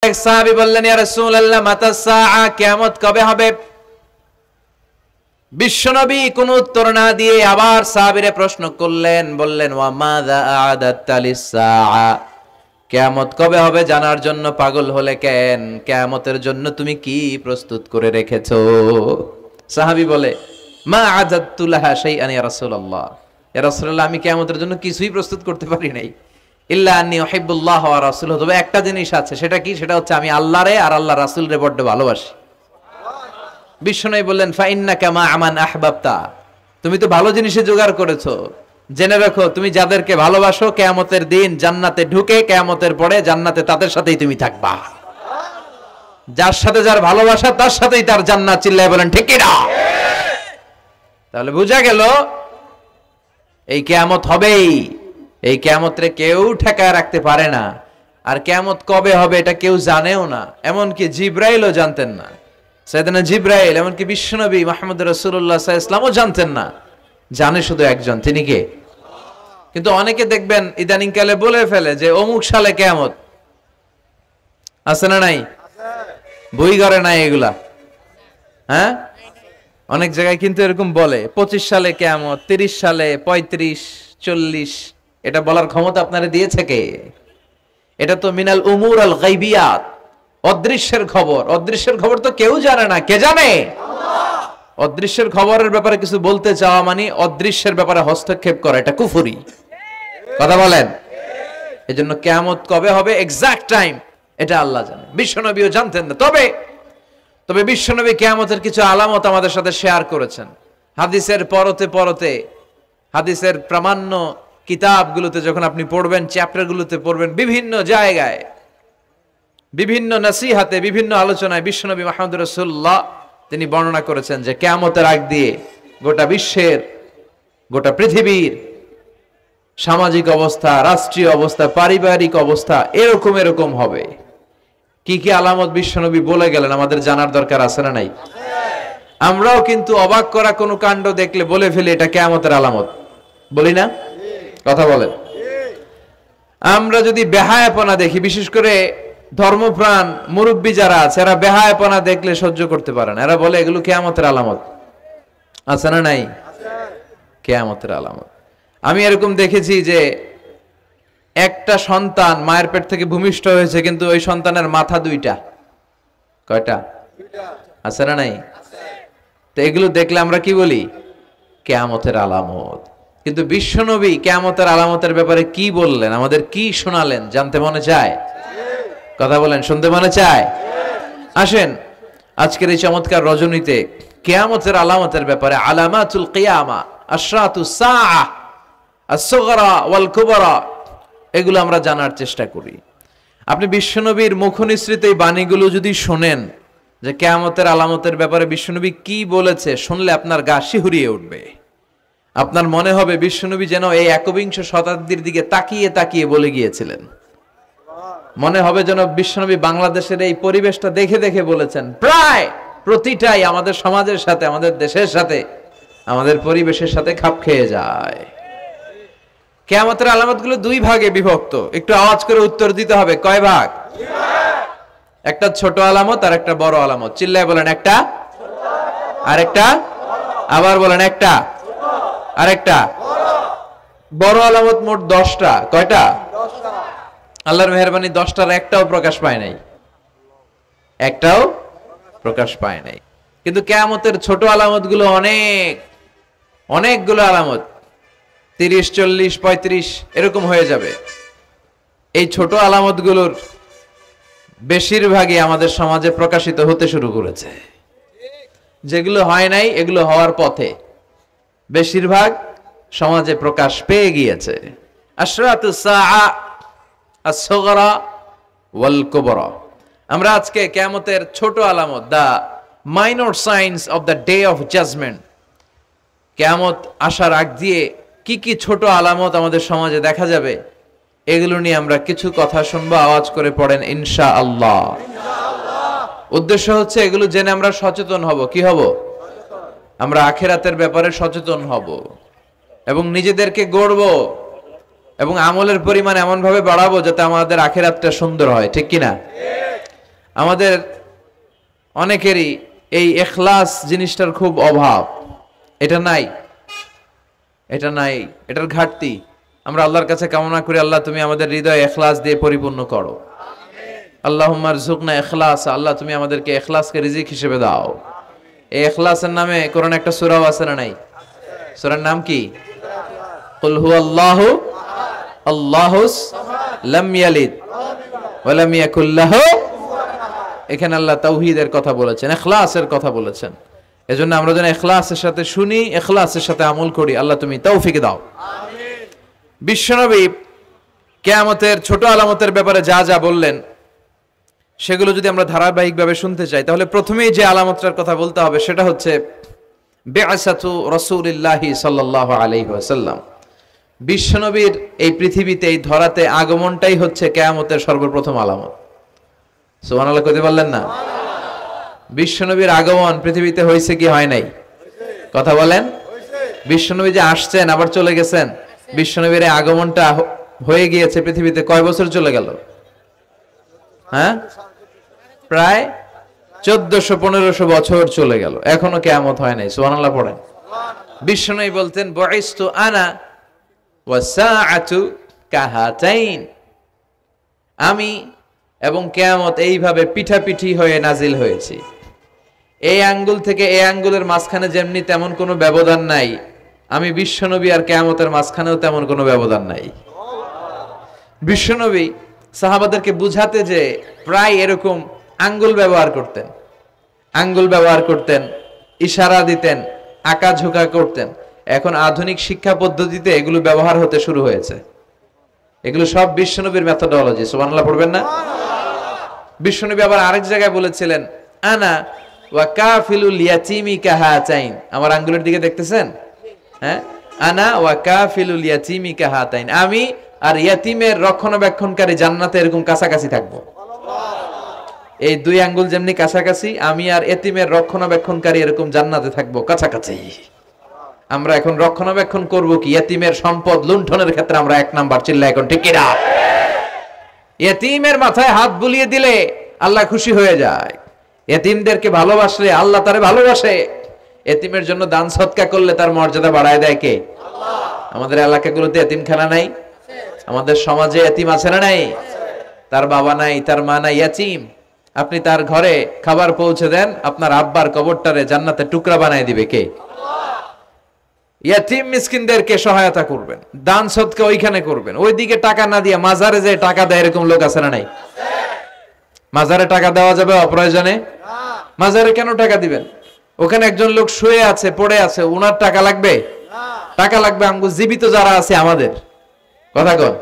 এক সাহাবী বললেন, ইয়া রাসূলুল্লাহ মাতা সাআ, কিয়ামত কবে হবে? বিশ্বনবী কোনো উত্তর না দিয়ে আবার সাহাবীরে প্রশ্ন করলেন, বললেন ওয়া মাযা আ'দাতা লিস-সাআ, কিয়ামত কবে হবে জানার জন্য পাগল হলে কেন? কিয়ামতের জন্য তুমি কি প্রস্তুত করে রেখেছো? সাহাবী বলে, মা আ'দাতু লাহা শাইআন ইয়া রাসূলুল্লাহ, ইয়া রাসূলুল্লাহ আমি কিয়ামতের জন্য কিছুই প্রস্তুত করতে পারি নাই, ইল্লা আন্নী উহিব্বুল্লাহ ওয়া রাসূলুহু, তবে একটা জিনিস আছে, সেটা কি? সেটা হচ্ছে আমি আল্লাহরে আর আল্লাহর রাসূলরে বড় ভালোবাসি। বিশ্বনবী বললেন, ফা ইন্নাকা মা আমান আহবাবতা, তুমি তো ভালো জিনিসে জোগাড় করেছো, জেনে রাখো তুমি যাদেরকে ভালোবাসো কিয়ামতের দিন জান্নাতে ঢুকে কিয়ামতের পরে জান্নাতে তাদের সাথেই তুমি থাকবা। যার সাথে যার ভালোবাসা তার সাথেই তার জান্নাত। চিল্লায় বলেন ঠিক কি না? তাহলে বোঝা গেল এই কিয়ামত হবেই। এই কিয়ামতরে কেউ ঠেকায় রাখতে পারে না। আর কিয়ামত কবে হবে এটা কেউ জানেও না, এমনকি জিবরাইলও জানতেন না। সাইয়েদনা জিবরাইল, এমনকি বিশ্বনবী মুহাম্মদ রাসূলুল্লাহ সাল্লাল্লাহু আলাইহি ওয়াসাল্লামও জানতেন না। জানে শুধু একজন, তিনি কে? কিন্তু অনেকে দেখবেন ইদানিং কালে বলে ফেলে যে অমুক সালে কিয়ামত। আছে না নাই? বই করে নাই এগুলা? হ্যাঁ, অনেক জায়গায় কিন্তু এরকম বলে 25 সালে কিয়ামত, 30 সালে, 35, 40। এটা বলার ক্ষমতা আপনারা দিয়েছে কে? এটা তো মিনাল উমুর আল গায়বিয়াত, অদৃশ্যের খবর। অদৃশ্যের খবর তো কেউ জানে না, কে জানে? আল্লাহ। অদৃশ্যের খবরের ব্যাপারে কিছু বলতে চাওয়া মানে অদৃশ্যের ব্যাপারে হস্তক্ষেপ করা, এটা কুফরি। কথা বলেন। এজন্য কিয়ামত কবে হবে এক্সাক্ট টাইম এটা আল্লাহ জানে, বিশ্বনবীও জানতেন না। তবে বিশ্বনবী কিয়ামতের কিছু আলামত আমাদের সাথে শেয়ার করেছেন। হাদিসের পরতে পরতে, হাদিসের প্রামাণ্য কিতাবগুলোতে যখন আপনি পড়বেন, চ্যাপ্টারগুলোতে পড়বেন, বিভিন্ন জায়গায়, বিভিন্ন নসিহাতে, বিভিন্ন আলোচনায় বিশ্বনবী মুহাম্মদ রাসূলুল্লাহ তিনি বর্ণনা করেছেন যে কিয়ামতের আগ দিয়ে গোটা বিশ্বের, গোটা পৃথিবীর সামাজিক অবস্থা, রাষ্ট্রীয় অবস্থা, পারিবারিক অবস্থা এরকম হবে। কি কি আলামত বিশ্বনবী বলে গেলেন আমাদের জানার দরকার আছে না নাই? আমরাও কিন্তু অবাক করা কোনো কাণ্ড দেখলে বলে ফেলি এটা কিয়ামতের আলামত, বলি না? কথা বলেন। আমরা যদি বেহায়াপনা দেখি, বিশেষ করে ধর্মপ্রাণ মুরব্বী যারা আছে, এরা বেহায়াপনা দেখলে সহ্য করতে পারে না। এরা বলে এগুলো কিয়ামতের আলামত। আছে না নাই? কিয়ামতের আলামত। আমি এরকম দেখেছি যে একটা সন্তান মায়ের পেট থেকে ভূমিষ্ঠ হয়েছে, কিন্তু ওই সন্তানের মাথা দুইটা। কয়টা? আছে না নাই? তো এগুলো দেখলে আমরা কি বলি? কিয়ামতের আলামত। কিন্তু বিশ্বনবী কিয়ামতের আলামতের ব্যাপারে কি বললেন, আমাদের কি শোনালেন, জানতে মনে চায়? কথা বলেন, শুনতে মনে চায়? আসেন আজকের এই চমৎকার রজনীতে কিয়ামতের আলামতের ব্যাপারে, আলামাতুল কিয়ামা, আশরাতুস সাআ, আস-সুগরা ওয়াল কুবরা, এগুলো আমরা জানার চেষ্টা করি। আপনি বিশ্বনবীর মুখনিসৃত এই বাণীগুলো যদি শোনেন যে কিয়ামতের আলামতের ব্যাপারে বিশ্বনবী কি বলেছে, শুনলে আপনার গা শিহরিয়ে উঠবে। আপনার মনে হবে বিশ্বনবী যেন এই একবিংশ শতাব্দীর দিকে তাকিয়ে তাকিয়ে বলে গিয়েছিলেন। মনে হবে যেন বিশ্বনবী বাংলাদেশের এই পরিবেশটা দেখে দেখে বলেছেন। প্রায় প্রতিটাই আমাদের সমাজের সাথে, আমাদের দেশের সাথে, আমাদের পরিবেশের সাথে খাপ খেয়ে যায়। কিয়ামতের আলামতগুলো দুই ভাগে বিভক্ত। একটু আওয়াজ করে উত্তর দিতে হবে, কয় ভাগ? একটা ছোট আলামত আর একটা বড় আলামত। চিল্লায় বলেন একটা, আর একটা, আবার বলেন একটা, আর একটা। বড় আলামত মোট 10টা। কয়টা? আল্লাহর মেহেরবানি 10টার একটাও প্রকাশ পায় নাই, একটাও প্রকাশ পায় নাই। কিন্তু কিয়ামতের ছোট আলামত গুলো অনেকগুলো আলামত, 30, 40, 35 এরকম হয়ে যাবে। এই ছোট আলামত গুলোর বেশিরভাগই আমাদের সমাজে প্রকাশিত হতে শুরু করেছে। যেগুলো হয় নাই এগুলো হওয়ার পথে, বেশিরভাগ সমাজে প্রকাশ পেয়ে গিয়েছে। আশরাতুস সাআ, আস-সুগরা ওয়াল কুবরা। আমরা আজকে কিয়ামতের ছোট আলামত, the minor signs of the day of judgement, কিয়ামত আসার আগ দিয়ে কি কি ছোট আলামত আমাদের সমাজে দেখা যাবে, এগুলো নিয়ে আমরা কিছু কথা শুনবো। আওয়াজ করে পড়েন ইনশাআল্লাহ। উদ্দেশ্য হচ্ছে এগুলো জেনে আমরা সচেতন হব। কি হব? আমরা আখিরাতের ব্যাপারে সচেতন হব এবং নিজেদেরকে গড়ব এবং আমলের পরিমাণ এমন ভাবে বাড়াবো যাতে আমাদের আখিরাতটা সুন্দর হয়। ঠিক কিনা? আমাদের অনেকেরই এই ইখলাস জিনিসটার খুব অভাব। এটা নাই, এটার ঘাটতি। আমরা আল্লাহর কাছে কামনা করি, আল্লাহ তুমি আমাদের হৃদয় ইখলাস দিয়ে পরিপূর্ণ করো। আল্লাহুম্মা রযুকনা ইখলাস, আল্লাহ তুমি আমাদেরকে ইখলাসকে রিজিক হিসেবে দাও। এই ইখলাসের নামে কোরআনে একটা সূরাও আছে না নাই? সূরার নাম কি? কুল হুয়াল্লাহু আল্লাহুস লাম ইয়ালিদ ওয়া লাম ইয়াকুল লাহু। এখানে আল্লাহ তাওহীদের কথা বলেছেন, ইখলাসের কথা বলেছেন। এজন্য আমরা যেন ইখলাসের সাথে শুনি, ইখলাসের সাথে আমল করি। আল্লাহ তুমি তৌফিক দাও। আমিন। বিশ্বনবী কিয়ামতের ছোট আলামতের ব্যাপারে যা যা বললেন সেগুলো যদি আমরা ধারাবাহিকভাবে শুনতে চাই, তাহলে প্রথমেই যে আলামতটার কথা বলতে হবে সেটা হচ্ছে বিআসাতু রাসূলিল্লাহি সাল্লাল্লাহু আলাইহি ওয়াসাল্লাম। বিশ্বনবীর এই পৃথিবীতে, এই ধরাতে আগমনটাই হচ্ছে কিয়ামতের সর্বপ্রথম আলামত। সুবহানাল্লাহ কইতে পারলেন না? বিশ্বনবীর আগমন পৃথিবীতে হয়েছে কি হয় নাই? কথা বলেন। বিশ্বনবী যে আসছেন আবার চলে গেছেন, বিশ্বনবীর আগমনটা হয়ে গিয়েছে পৃথিবীতে কয় বছর চলে গেল? হ্যাঁ, প্রায় 1400-1500 বছর চলে গেল, এখনো কিয়ামত হয় নাই। সুবহানাল্লাহ পড়েন। বিশ্বনবী বলতেন বুইস্তু আনা ওয়া সাআতু কাহাতাইন, আমি এবং কিয়ামত এইভাবে পিঠাপিঠি হয়ে নাজিল হয়েছি। এই আঙ্গুল থেকে এই আঙ্গুলের মাঝখানে যেমনি তেমন কোনো ব্যবধান নাই, আমি বিশ্বনবী আর কিয়ামতের মাঝখানেও তেমন কোনো ব্যবধান নাই। বিশ্বনবী সাহাবাদেরকে বুঝাতে যে প্রায় এরকম আঙ্গুল ব্যবহার করতেন, ইশারা দিতেন, আঁকাঝোঁকা করতেন। এখন আধুনিক শিক্ষা পদ্ধতিতে এগুলো ব্যবহার হতে শুরু হয়েছে। এগুলো সব বিশ্বনবীর মেথোডোলজি। সুবহানাল্লাহ পড়বেন না? বিশ্বনবী আবার আরেক জায়গায় বলেছিলেন আনা ওয়া কাফিলুল ইয়াতীমি কাহাতাইন, আমার আঙ্গুলের দিকে দেখতেছেন? হ্যাঁ, আনা ওয়া কাফিলুল ইয়াতীমি কাহাতাইন, আমি আর ইয়াতীমের রক্ষণাবেক্ষণকারী জান্নাতে এরকম কাছাকাছি থাকবো। এই দুই আঙ্গুল যেমনি কাছাকাছি, আমি আর ইয়াতীমের রক্ষণাবেক্ষণকারী এরকম জান্নাতে থাকবো কাছাকাছি। আমরা এখন রক্ষণাবেক্ষণ করব কি? ইয়াতীমের সম্পদ লুণ্ঠনের ক্ষেত্রে আমরা 1 নাম্বার। চিল্লা এখন ঠিক কিনা? ইয়াতীমের মাথায় হাত বুলিয়ে দিলে আল্লাহ খুশি হয়ে যায়। ইয়াতীমদেরকে ভালোবাসলে আল্লাহ তারে ভালোবাসে। ইয়াতীমের জন্য দান সদকা করলে তার মর্যাদা বাড়ায় দেয় কে? আল্লাহ। আমাদের এলাকাগুলোতে ইয়াতীমখানা নাই? আমাদের সমাজে ইয়াতীম আছে না নাই? তার বাবা নাই, তার মা নাই, ইয়াতীম। আপনি তার ঘরে খাবার পৌঁছে দেন, আপনার আব্বার কবরটারে জান্নাতে টুকরা বানায় দিবে কে? ইয়াতীম মিসকিনদেরকে সহায়তা করবেন, দান সদকা ওইখানে করবেন। ওইদিকে টাকা না দিয়ে মাজারে যে টাকা দেয় এরকম লোক আছে না নাই? মাজারে টাকা দেওয়া যাবে অপ্রয়োজনে? মাজারে কেন টাকা দিবেন? ওখানে একজন লোক শুয়ে আছে, পড়ে আছে, উনার টাকা লাগবে? টাকা লাগবে আমগো জীবিত যারা আছে আমাদের। কথা কন।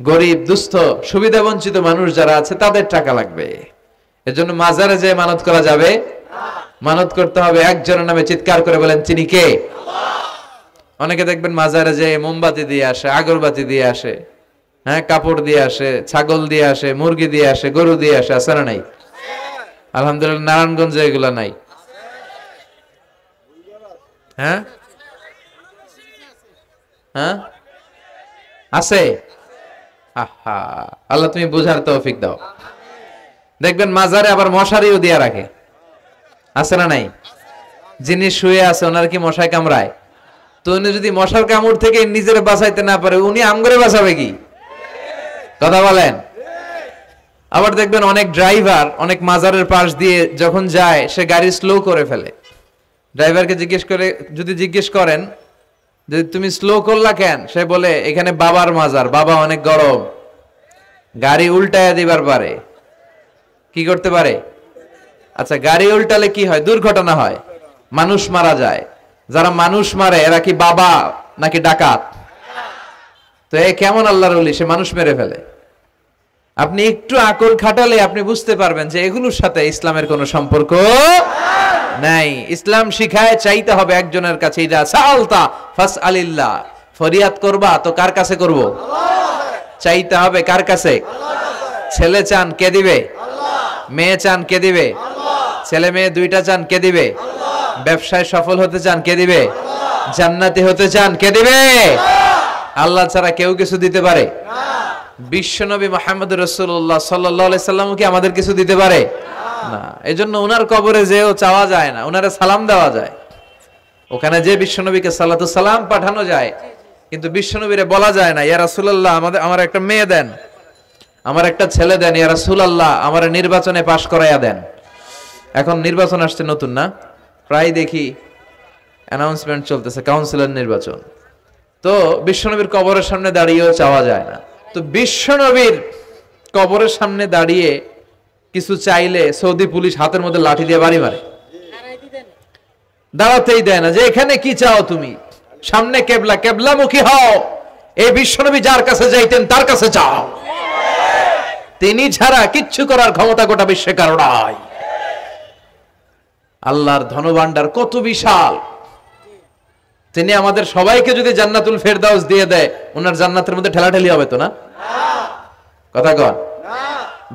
গরিব, দুস্থ, সুবিধা বঞ্চিত মানুষ যারা আছে তাদের টাকা লাগবে। এজন্য মাজারে যে মানত করা যাবে? মানত করতে হবে একজনের নামে, চিৎকার করে বলেন চিনি কে? অনেকে দেখবেন মাজারে যে মোমবাতি দিয়ে আসে, আগরবাতি দিয়ে আসে, হ্যাঁ, কাপড় দিয়ে আসে, ছাগল দিয়ে আসে, মুরগি দিয়ে আসে, গরু দিয়ে আসে, আছে না নাই? আলহামদুলিল্লাহ নারায়ণগঞ্জে এগুলা নাই। হ্যাঁ হ্যাঁ আছে। আহা, আল্লাহ তুমি বুঝার তৌফিক দাও। দেখবেন মাজারে আবার মশারিও দিয়ে রাখে, আছে না নাই? যিনি শুয়ে আছে ওনার কি মশায় কামড়ায়? তো উনি যদি মশার কামড় থেকে নিজের বাঁচাইতে না পারে, উনি আমগরে বাঁচাবে কি? কথা বলেন। আবার দেখবেন অনেক ড্রাইভার অনেক মাজারের পাশ দিয়ে যখন যায় সে গাড়ি স্লো করে ফেলে। ড্রাইভারকে জিজ্ঞেস করেন যে তুমি স্লো করলা কেন? সে বলে এখানে বাবার মাজার, বাবা অনেক গরম, গাড়ি উল্টায় দিবার পারে। কি করতে পারে? আচ্ছা, গাড়ি উল্টালে কি হয়? দুর্ঘটনা হয়, মানুষ মারা যায়। যারা মানুষ মারে এরা কি বাবা নাকি ডাকাত? তো এ কেমন আল্লাহর ওলি, সে মানুষ মেরে ফেলে। আপনি একটু আকল খাটালে আপনি বুঝতে পারবেন যে এগুলোর সাথে ইসলামের কোনো সম্পর্ক নাই। ইসলাম শিখায় চাইতে হবে একজনের কাছে। ইদা সাআলতা ফাসআলিল্লাহ, ফরিয়াদ করবা তো কার কাছে করব? চাইতে হবে কার কাছে? ছেলে চান কে দিবে? মেয়ে চান কে দিবে? ছেলে মেয়ে দুইটা চান কে দিবে? ব্যবসায় সফল হতে চান কে দিবে? জান্নাতি হতে চান কে দিবে? আল্লাহ ছাড়া কেউ কিছু দিতে পারে? বিশ্বনবী মুহাম্মদ রাসূলুল্লাহ সাল্লাল্লাহু আলাইহি সাল্লাম কি আমাদের কিছু দিতে পারে না? এজন্য উনার কবরে যেও চাওয়া যায় না, উনারে সালাম দেওয়া যায়। ওখানে যে বিশ্বনবীকে সালাতু সালাম পাঠানো যায়, কিন্তু বিশ্বনবীরে বলা যায় না ইয়া রাসূলুল্লাহ আমার একটা মেয়ে দেন, আমার একটা ছেলে দেন, ইয়া রাসূলুল্লাহ আমার নির্বাচনে পাশ করাইয়া দেন। এখন নির্বাচন আসছে নতুন না, প্রায় দেখি অ্যানাউন্সমেন্ট চলতেছে কাউন্সিলর নির্বাচন। তো বিশ্বনবীর কবরের সামনে দাঁড়িয়েও চাওয়া যায় না। তো বিশ্বনবীর কবরের সামনে দাঁড়িয়ে কিছু চাইলে সৌদি পুলিশ হাতের মধ্যে লাঠি দিয়ে বাড়ি মারে, দাঁড়াতেই দেয় না। যে এখানে কি চাও তুমি? সামনে কেবলা, কেবলামুখী হও। এই বিশ্বনবী যার কাছে যাইতেন তার কাছে যাও, তিনি ছাড়া কিচ্ছু করার ক্ষমতা গোটা বিশ্বে কারো নাই। আল্লাহর ধনভাণ্ডার কত বিশাল! তিনি আমাদের সবাইকে যদি জান্নাতুল ফেরদাউস দিয়ে দেয়, ওনার জান্নাতের মধ্যে ঠেলাঠেলি হবে তো না? কথা কন।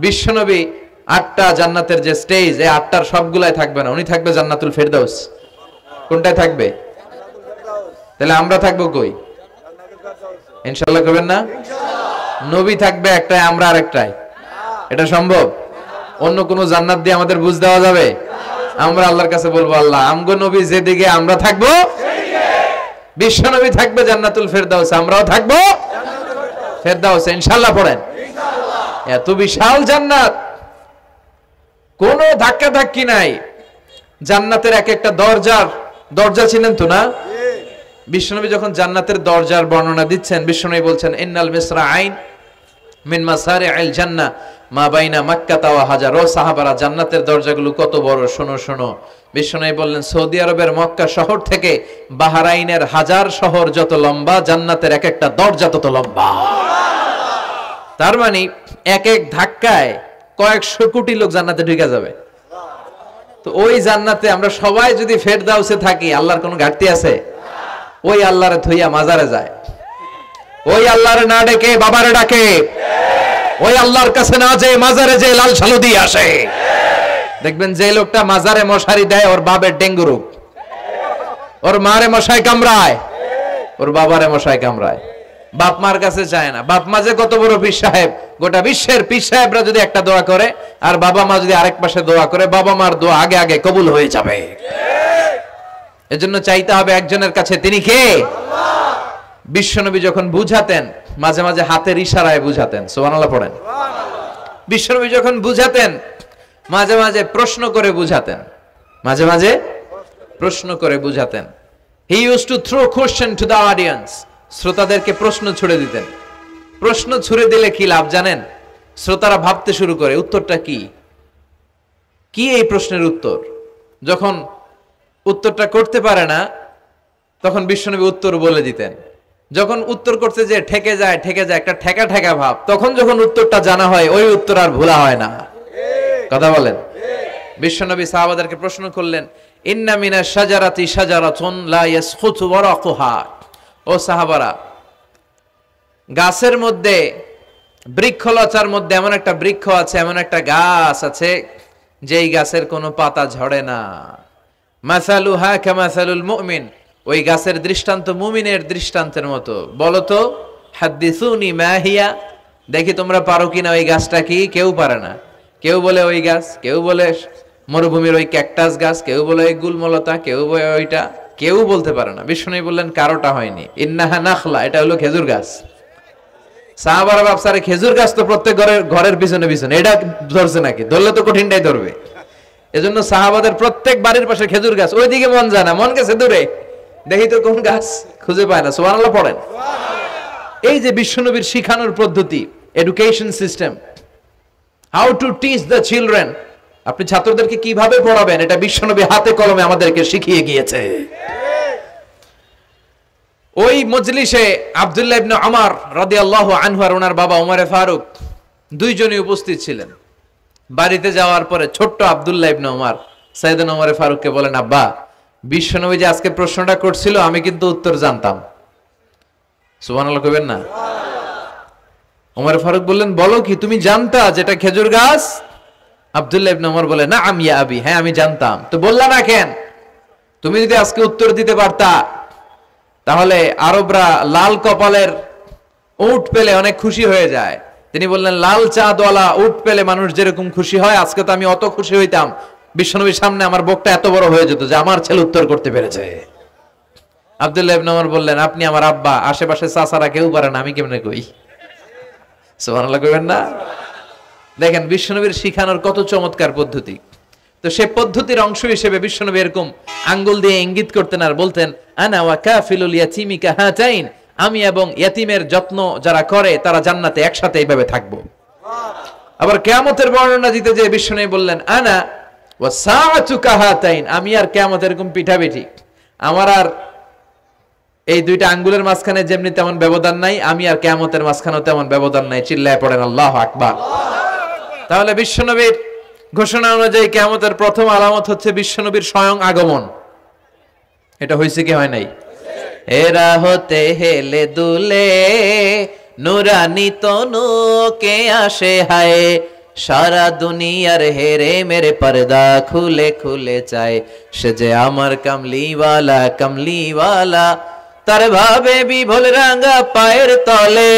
বিশ্বনবী 8টা জান্নাতের যে স্টেজ, এই 8টার সবগুলাই থাকবে না, উনি থাকবে জান্নাতুল ফেরদাউস। কোনটায় থাকবে? তাহলে আমরা থাকবো কই? ইনশাআল্লাহ করবেন না? নবী থাকবে একটাই, আমরা আরেকটাই। এটা সম্ভব? অন্য কোন জান্নাত দিয়ে আমাদের বুঝ দেওয়া যাবে? আমরা আল্লাহর কাছে বলবো, আল্লাহ আমগো নবী যেদিকে, আমরা থাকবো বিশ্বনবী থাকবে জান্নাতুল ফেরদাউস, আমরাও থাকবো ফেরদাউস। ইনশাআল্লাহ পড়েন। এত বিশাল জান্নাত, কোন ধাক্কা ধাক্কি নাই। জান্নাতের এক একটা দরজা ছিলেন তো না? বিশ্বনবী যখন জান্নাতের দরজার বর্ণনা দিচ্ছেন, বিশ্বনবী বলছেন ইন্নাল মিসরাআইন মিন মাসারি'আল জান্নাহ মা বাইনা মাক্কা ওয়া হাজার। ও সাহাবারা, জান্নাতের দরজাগুলো কত বড় শোনো শোনো। বিশ্বনবী বললেন সৌদি আরবের মক্কা শহর থেকে বাহরাইনের হাজার শহর যত লম্বা, জান্নাতের এক একটা দরজা তত লম্বা। তার মানে এক এক ধাক্কায় কয়েকশো কোটি লোক জান্নাতে ঢুকে যাবে। তো ওই জান্নাতে আমরা সবাই যদি ফেরদাউসে থাকি, আল্লাহর কোনো ঘাটতি আছে? ওই আল্লাহরে থইয়া মাজারে যায়, ওই আল্লাহরে না ডেকে বাবারে ডাকে, ওই আল্লাহর কাছে না যে মাজারে যে লাল সালু দিয়ে আসে। দেখবেন যে লোকটা মাজারে মশারি দেয়, ওর বাবের ডেঙ্গু রোগ, ওর মারে মশাই কামড়ায়, ওর বাবারে মশাই কামড়ায়। বাপ মার কাছে চায় না। বাপ মা যে কত বড় পীর সাহেব, গোটা বিশ্বের পীর সাহেবরা যদি একটা দোয়া করে আর বাবা মা যদি আরেক পাশে দোয়া করে, বাবা মার দোয়া আগে আগে কবুল হয়ে যাবে। এজন্য চাইতে হবে একজনের কাছে, তিনি কে? বিশ্বনবী যখন বুঝাতেন, মাঝে মাঝে হাতের ইশারায় বুঝাতেন। সুবহানাল্লাহ পড়েন। বিশ্বনবী যখন বুঝাতেন, মাঝে মাঝে প্রশ্ন করে বুঝাতেন, মাঝে মাঝে প্রশ্ন করে বুঝাতেন। He use to throw question to the audience. শ্রোতাদেরকে প্রশ্ন ছুড়ে দিতেন। প্রশ্ন ছুড়ে দিলে কি লাভ জানেন? শ্রোতারা ভাবতে শুরু করে উত্তরটা কি, কি এই প্রশ্নের উত্তর। যখন উত্তরটা করতে পারে না, তখন বিশ্বনবী উত্তর বলে দিতেন। যখন উত্তর করতে যে ঠেকে যায় একটা ঠেকা ঠেকা ভাব, তখন যখন উত্তরটা জানা হয়, ওই উত্তর আর ভোলা হয় না। কথা বলেন। বিশ্বনবী সাহাবাদেরকে প্রশ্ন করলেন, ইন্না মিনাশ শাজারাতি শাজারাতুন লা ইয়াসখুতু ওয়ারাকুহা। ও সাহাবারা, গাছের মধ্যে, বৃক্ষলতার মধ্যে এমন একটা বৃক্ষ আছে, এমন একটা গাছ আছে, যেই গাছের কোনো পাতা ঝরে না। মাসালুহা কামাসালুল মুমিন। ওই গাছের দৃষ্টান্ত মুমিনের দৃষ্টান্তের মতো। বলো তো, হাদ্দিসুনি মা হিয়া, দেখি তোমরা পারো কিনা ওই গাছটা কি? কেউ পারে না। কেউ বলে ওই গাছ, কেউ বলে মরুভূমির ওই ক্যাকটাস গাছ, কেউ বলে ওই গুলমলতা, কেউ বলে ওইটা, কেউ বলতে পারে না। বিষ্ণু বললেন কারোটা হয়নি। ইন্নাহা নাখলা, এটা হলো খেজুর গাছ। সাহাবারা ভাবসারে খেজুর গাছ তো প্রত্যেক ঘরের পিছনে পিছনে, এটা ধরছে নাকি? ধরলে তো কঠিনটাই ধরবে। এজন্য সাহাবাদের প্রত্যেক বাড়ির পাশে খেজুর গাছ। ওইদিকে মন যায় না, মন গেছে দূরে, দেখি তো কোন গাছ, খুঁজে পায় না। সুবহানাল্লাহ পড়েন। এই যে বিশ্বনবীর শিখানোর পদ্ধতি, education system, how to teach the children, আপনি ছাত্রদেরকে কিভাবে পড়াবেন, এটা বিশ্বনবী হাতে কলমে আমাদেরকে শিখিয়ে গিয়েছে। ওই মজলিসে আব্দুল্লাহ ইবনে উমর রাদিয়াল্লাহু আনহু আর ওনার বাবা ওমরে ফারুক দুইজনই উপস্থিত ছিলেন। বাড়িতে যাওয়ার পরে ছোট্ট আব্দুল্লাহ ইবনে উমর সাইয়েদনা ওমরে ফারুককে বলেন, আব্বা, বিশ্বনবী যে আজকে প্রশ্নটা করছিল, আমি কিন্তু উত্তর জানতাম। সুবহানাল্লাহ কইবেন না? ওমরে ফারুক বললেন, বলো কি, তুমি জানতা যেটা খেজুর গাছ? আব্দুল্লাহ ইবনে উমর বলে, না আমি আবি, হ্যাঁ আমি জানতাম। তো বললা না কেন? তুমি যদি আজকে উত্তর দিতে পারতা, তাহলে আরবরা লাল কপালের উট পেলে অনেক খুশি হয়ে যায়। তিনি বললেন, লাল চাঁদওয়ালা উট পেলে মানুষ যেরকম খুশি হয়, আজকে তো আমি অত খুশি হইতাম, বিশ্বনবীর সামনে আমার বুকটা এত বড় হয়ে যেত যে আমার ছেলে উত্তর করতে পেরেছে। আব্দুল্লাহ ইবনে ওমর বললেন, আপনি আমার আব্বা, আশেপাশে চাচারা কেউ পারে না, আমি কেমনে কই? সুবহানাল্লাহ কইবেন না? দেখেন বিশ্বনবীর শিখানোর কত চমৎকার পদ্ধতি। তো সে পদ্ধতির অংশ হিসেবে বিশ্বনবী এরকম আঙ্গুল দিয়ে ইঙ্গিত করতেন আর বলতেন, আনা ওয়া কাফিলুল ইয়াতীমি কাহাতাইন, আমি এবং ইয়াতীমের যত্ন যারা করে তারা জান্নাতে একসাথে এইভাবে থাকবো। আবার কিয়ামতের বর্ণনা দিতে যে বিশ্বনবী বললেন, আনা ওয়া সাআতু কাহাতাইন, আমি আর কিয়ামত এরকম পিঠাপিঠি, আমার আর এই দুইটা আঙ্গুলের মাঝখানে যেমনি তেমন ব্যবধান নাই, আমি আর কিয়ামতের মাঝখানেও তেমন ব্যবধান নাই। চিল্লায় পড়েন আল্লাহু আকবার। তাহলে বিশ্বনবীর ঘোষণা অনুযায়ী কিয়ামতের প্রথম আলামত হচ্ছে বিশ্বনবীর স্বয়ং আগমন। এটা হয়েছে কি হয় নাই? এরা হতে হেলে দুলে নুরানি তনু কে আসে হায়, সারা দুনিয়ার হেরে মেরে পর্দা খুলে খুলে চায়, সে যে আমার কামলিওয়ালা কামলিওয়ালা, তার ভাবে বিভোল রাঙা পায়ের তলে,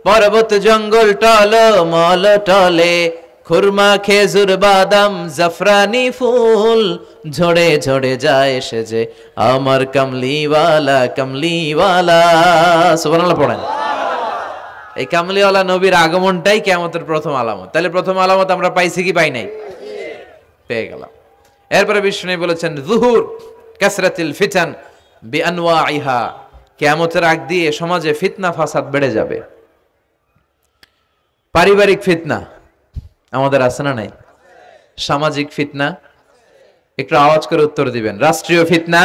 পর্বত জঙ্গল টল মল টলে, খুরমা খেজুর বাদাম জাফরানি ফুল, ঝড়ে ঝড়ে যায় সে যে আমার কামলিওয়ালা কামলিওয়ালা। সুবহানাল্লাহ পড়েন। এই কামলিওয়ালা নবীর আগমনটাই কিয়ামতের প্রথম আলামত। তাহলে প্রথম আলামত আমরা পাইছি কি পাই নাই? পেয়ে গেলাম। এরপরে বিষ্ণু বলেছেন, যুহুর কাসরাতিল ফিতান বিআনওয়াইহা, কিয়ামতের আগ দিয়ে সমাজে ফিতনা ফাসাদ বেড়ে যাবে। পারিবারিক ফিতনা আমাদের আছে না নাই? সামাজিক ফিতনা, একটু আওয়াজ করে উত্তর দিবেন। রাষ্ট্রীয় ফিতনা,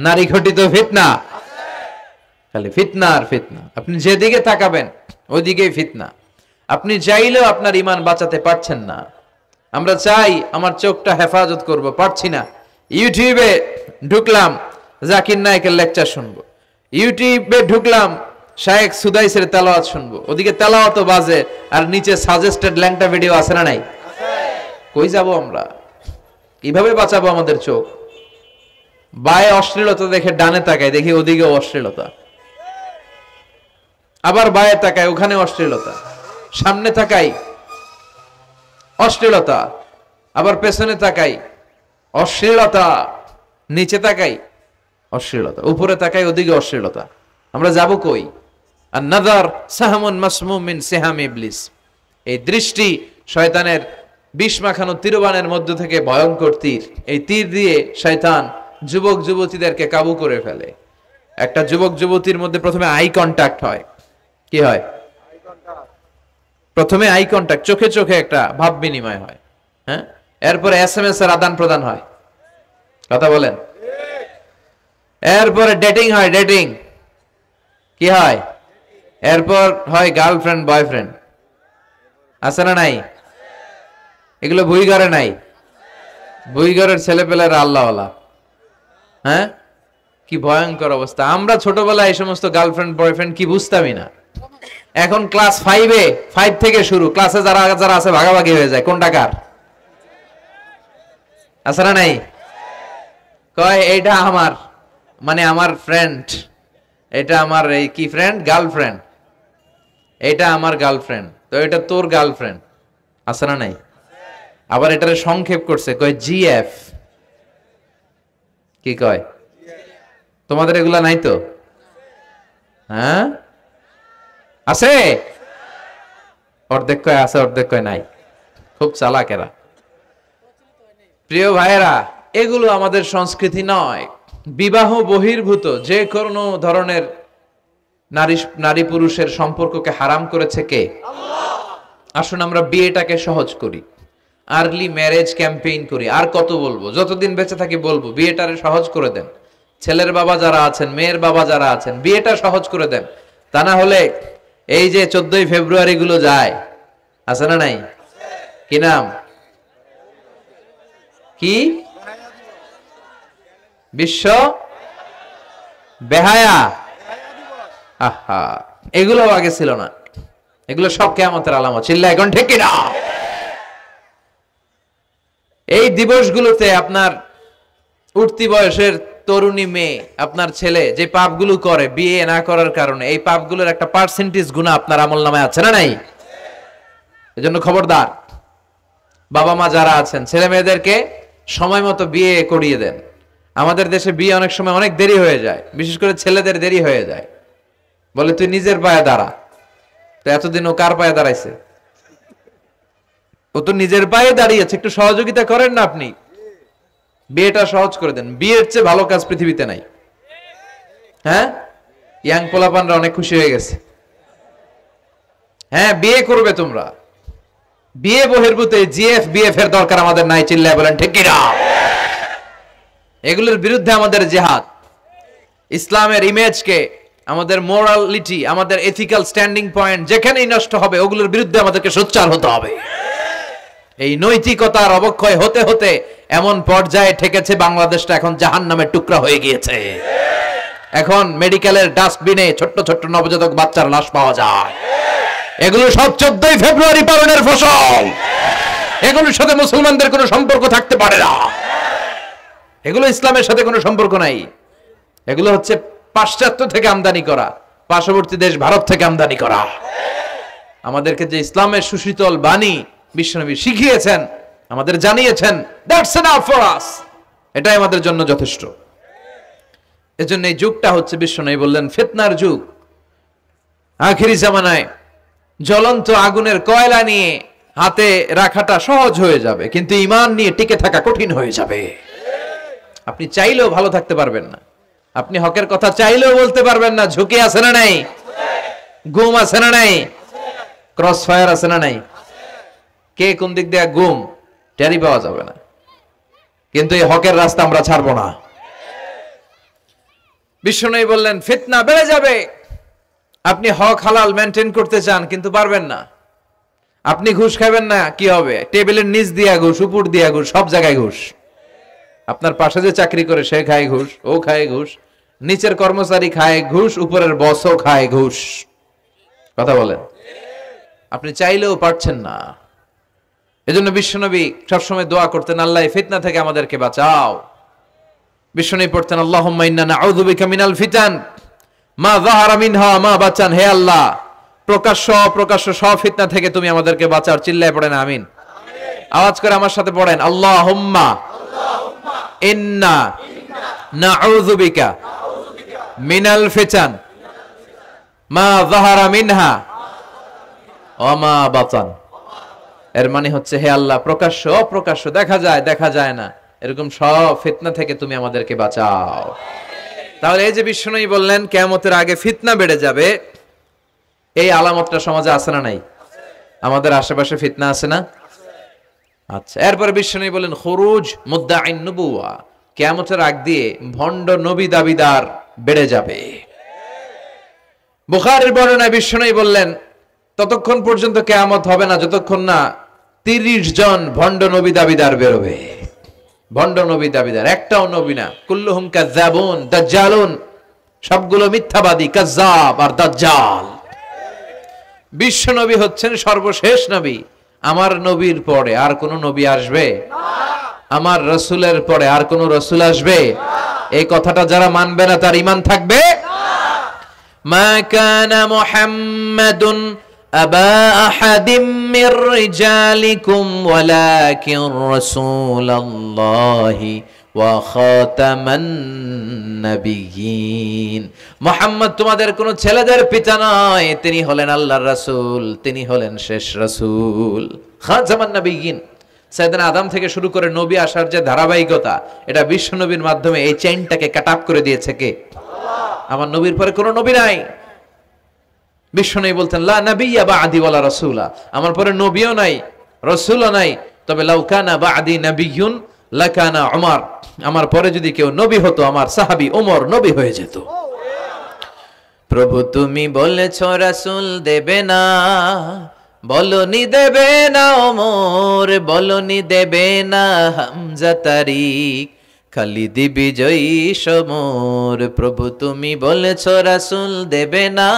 নারী ঘটিত ফিতনা, খালি ফিতনা আর ফিতনা। আপনি যেদিকে তাকাবেন ওইদিকেই ফিতনা। আপনি চাইলেও আপনার ঈমান বাঁচাতে পারছেন না। আমরা চাই আমার চোখটা হেফাজত করব, পারছি না। ইউটিউবে ঢুকলাম, জাকির নায়েকের লেকচার শুনবো, ইউটিউবে ঢুকলাম, শায়েখ সুদাইসের তেলাওয়াত শুনবো, ওদিকে তেলাওয়াতও বাজে আর নিচে সাজেস্টেড ল্যাংটা ভিডিও আছে না নাই? কই যাব আমরা? কিভাবে বাঁচাবো আমাদের চোখ? বায়ে অশ্লীলতা দেখে ডানে তাকায়, দেখি ওদিকেও অশ্লীলতা, আবার বায়ে তাকায়, ওখানে অশ্লীলতা, সামনে তাকাই অশ্লীলতা, আবার পেছনে তাকাই অশ্লীলতা, নিচে তাকাই অশ্লীলতা, উপরে তাকাই ওদিকে অশ্লীলতা। আমরা যাব কই? আর নাযার সাহমুন মাসমুম মিন সিহাম ইবলিস, এই দৃষ্টি শয়তানের বিষ মাখানো তীরবানের মধ্য থেকে ভয়ঙ্কর তীর। এই তীর দিয়ে শয়তান যুবক যুবতীদেরকে কাবু করে ফেলে। একটা যুবক যুবতীর মধ্যে প্রথমে আই কন্টাক্ট হয়। কি হয়? প্রথমে আই কন্টাক্ট, চোখে চোখে একটা ভাব বিনিময় হয়, হ্যাঁ। এরপরে এসএমএস এর আদান প্রদান হয়, কথা বলেন। এরপরে ডেটিং হয়, ডেটিং কি হয়? এরপর হয় গার্লফ্রেন্ড বয়ফ্রেন্ড, আছে না নাই? এগুলো ভুইঘরে নাই? ভুইঘরের ছেলেপেলেরা আল্লাহওয়ালা, হ্যাঁ। কি ভয়ঙ্কর অবস্থা। আমরা ছোটবেলায় এই সমস্ত গার্লফ্রেন্ড বয়ফ্রেন্ড কি বুঝতামই না। এখন ক্লাস 5 থেকে শুরু, ক্লাসে যারা যারা আছে ভাগাভাগি হয়ে যায়, কোনটা কার, আছে না নাই? কয় এইটা আমার, মানে আমার ফ্রেন্ড, এটা আমার এই কি ফ্রেন্ড, গার্লফ্রেন্ড, এটা আমার গার্লফ্রেন্ড, তো এটা তোর গার্লফ্রেন্ড, আছে না নাই? আবার এটারে সংক্ষেপ করছে, কয় জিএফ। কি কয়? তোমাদের এগুলা নাই তো? হ্যাঁ আছে, অর্ধেক কয় আছে, অর্ধেক কয় নাই। খুব চালাক এরা। প্রিয় ভাইয়েরা, এগুলো আমাদের সংস্কৃতি নয়। বিবাহ বহির্ভূত যে কোনো ধরনের নারী পুরুষের সম্পর্ককে হারাম করেছে কে? আসুন আমরা বিয়েটাকে সহজ করি, আর্লি ম্যারেজ ক্যাম্পেইন করি। আর কত বলবো, যতদিন বেঁচে থাকি বলবো, বিয়েটারে সহজ করে দেন। ছেলের বাবা যারা আছেন, মেয়ের বাবা যারা আছেন, বিয়েটা সহজ করে দেন। তা না হলে এই যে 14ই ফেব্রুয়ারি গুলো যায়, আছে না নাই? কি নাম? কি? বিশ্ব বেহায়া। আহা, এগুলো আগে ছিল না। এগুলো সব কিয়ামতের আলামত। চিল্লায় এখন ঠিক কিনা? এই দিবসগুলোতে আপনার উঠতি বয়সের তরুণী মেয়ে, আপনার ছেলে যে পাপগুলো করে বিয়ে না করার কারণে, এই পাপগুলোর একটা পার্সেন্টেজ গুনাহ আপনার আমলনামায় আছে না নাই? এজন্য খবরদার, বাবা মা যারা আছেন ছেলে মেয়েদেরকে সময় মতো বিয়ে করিয়ে দেন। আমাদের দেশে বিয়ে অনেক সময় অনেক দেরি হয়ে যায়, বিশেষ করে ছেলেদের দেরি হয়ে যায়। বলে তুই নিজের পায়ে দাঁড়া। তো এতদিন ও কার পায়ে দাঁড়াইছে? ও তো নিজের পায়ে দাঁড়িয়েছে, একটু সহযোগিতা করেন না আপনি, বিয়েটা সহজ করে দেন। বিয়ের চেয়ে ভালো কাজ পৃথিবীতে নাই। হ্যাঁ, ইয়াং পোলাপানরা অনেক খুশি হয়ে গেছে। হ্যাঁ, বিয়ে করবে তোমরা। বিয়ে বহির্ভূত জিএফ বিএফ এর দরকার আমাদের নাই। চিল্লায় বলেন ঠিক কিনা? এগুলোর বিরুদ্ধে আমাদের জিহাদ। ইসলামের ইমেজকে, আমাদের মোরালিটি, আমাদের এথিক্যাল স্ট্যান্ডিং পয়েন্ট যেখানেই নষ্ট হবে, ওগুলোর বিরুদ্ধে আমাদেরকে সোচ্চার হতে হবে। এই নৈতিকতার অবক্ষয় হতে হতে এমন পর্যায়ে ঠেকেছে বাংলাদেশটা এখন জাহান্নামের টুকরা হয়ে গিয়েছে। এখন মেডিকেলের ডাস্টবিনে ছোট্ট ছোট্ট নবজাতক বাচ্চার লাশ পাওয়া যায়। এগুলো সব 14ই ফেব্রুয়ারি পালনের ফসল। এগুলোর সাথে মুসলমানদের কোনো সম্পর্ক থাকতে পারে না। এগুলো ইসলামের সাথে কোনো সম্পর্ক নাই। এগুলো হচ্ছে পাশ্চাত্য থেকে আমদানি করা, পার্শ্ববর্তী দেশ ভারত থেকে আমদানি করা। আমাদেরকে যে ইসলামের সুশীতল বাণী বিশ্বনবী শিখিয়েছেন, আমাদের জানিয়েছেন, দ্যাটস এনাফ ফর আস, এটাই আমাদের জন্য যথেষ্ট। এজন্য এই যুগটা হচ্ছে, বিশ্বনবী বললেন, ফিতনার যুগ। আখিরি জামানায় জ্বলন্ত আগুনের কয়লা নিয়ে হাতে রাখাটা সহজ হয়ে যাবে, কিন্তু ঈমান নিয়ে টিকে থাকা কঠিন হয়ে যাবে। আপনি চাইলেও ভালো থাকতে পারবেন না, আপনি হকের কথা চাইলেও বলতে পারবেন না। ঝুঁকি আছে না নাই? গুম আছে না নাই? ক্রস ফায়ার আছে না নাই? কে কোন দিক দিয়ে গুম টেরি পাওয়া যাবে না। কিন্তু এই হকের রাস্তা আমরা ছাড়বো না। বিশ্বনবী বললেন, ফিতনা বেড়ে যাবে। আপনি হক হালাল মেনটেন করতে চান কিন্তু পারবেন না। আপনি ঘুষ খাবেন না, কি হবে? টেবিলের নিচ দিয়া ঘুষ, উপর দিয়া ঘুষ, সব জায়গায় ঘুষ। আপনার পাশে যে চাকরি করে সে খায় ঘুষ, ও খায় ঘুষ, নিচের কর্মচারী খায় ঘুষ, উপরের বসও খায় ঘুষ। কথা বলেন, আপনি চাইলেও পারছেন না। এজন্য বিশ্বনবী সবসময় দোয়া করতেন, আল্লাহ ফিতনা থেকে আমাদেরকে বাঁচাও। বিশ্বনবী পড়তেন, আল্লাহুম্মা ইন্না নাউযু বিকা মিনাল ফিতান মা যাহারা মিনহা মা বাচান। হে আল্লাহ, প্রকাশ্য অপ্রকাশ্য সব ফিতনা থেকে তুমি আমাদেরকে বাঁচাও। চিল্লায় পড়েন আমিন। আওয়াজ করে আমার সাথে পড়েন, আল্লাহুম্মা ইন্না নাউযু বিকা মিনাল ফিতান মা যাহারা মিনহা ওয়া মা বাচান। এর মানে হচ্ছে, হে আল্লাহ, প্রকাশ্য অপ্রকাশ্য, দেখা যায় দেখা যায় না, এরকম সব ফিতনা থেকে তুমি আমাদেরকে বাঁচাও। তাহলে এই যে বিশ্বনবী বললেন কিয়ামতের আগে ফিতনা বেড়ে যাবে, এই আলামতটা সমাজে আছে না নাই? আমাদের আশেপাশে ফিতনা আছে না? আচ্ছা, এরপরে বিশ্বনবী বলেন, খুরুজ মুদ্দাঈন নবুওয়া, কিয়ামতের আগ দিয়ে ভণ্ড নবী দাবিদার বেড়ে যাবে। বুখারীর বর্ণনায় বিশ্বনবী বললেন, ততক্ষণ পর্যন্ত কিয়ামত হবে না যতক্ষণ না 30 জন ভণ্ড নবী দাবিদার বেরোবে। ভণ্ড নবী দাবিদার, একটাও নবী না। কুল্লুহুম কাযযাবুন দাজ্জালুন, সবগুলো মিথ্যাবাদী, কাযযাব আর দাজ্জাল। বিশ্ব নবী হচ্ছেন সর্বশেষ নবী। আমার নবীর পরে আর কোন নবী আসবে না, আমার রাসূলের পরে আর কোন রাসূল আসবে না। এই কথাটা যারা মানবে না তার ঈমান থাকবে না। মা কানা মুহাম্মাদুন আবা আহাদিম মির রিজালিকুম ওয়ালাকিন রাসূলুল্লাহি ওয়া খাতামান নাবিয়্যিন। মুহাম্মদ তোমাদের কোন ছেলেদের পিতা নয়, তিনি হলেন আল্লাহর রাসূল, তিনি হলেন শেষ রাসূল। খাতামান নাবিয়্যিন, সাইয়েদনা আদম থেকে শুরু করে নবী আসার যে ধারাবাহিকতা, এটা বিশ্ব নবীর মাধ্যমে এই চেইনটাকে কাট আপ করে দিয়েছে কে? আল্লাহ। আমার নবীর পরে কোনো নবী নাই। বিশ্বনবী বলতেন, লা নাবিয়্যা বা'দি ওয়ালা রাসূলা, আমার পরে নবীও নাই রাসূলও নাই, তবে লাউ কানা বা'দি নাবিয়্যুন লাকানা উমর, আমার পরে যদি কেউ নবী হতো আমার সাহাবী ওমর নবী হয়ে যেত। প্রভু তুমি বলেছো রাসূল দেবে না, বলনি দেবে না ওমর, বলনি দেবে না হামজা তারিক, খালিদ বিজয়ী সমর। প্রভু তুমি বলেছো রাসূল দেবে না,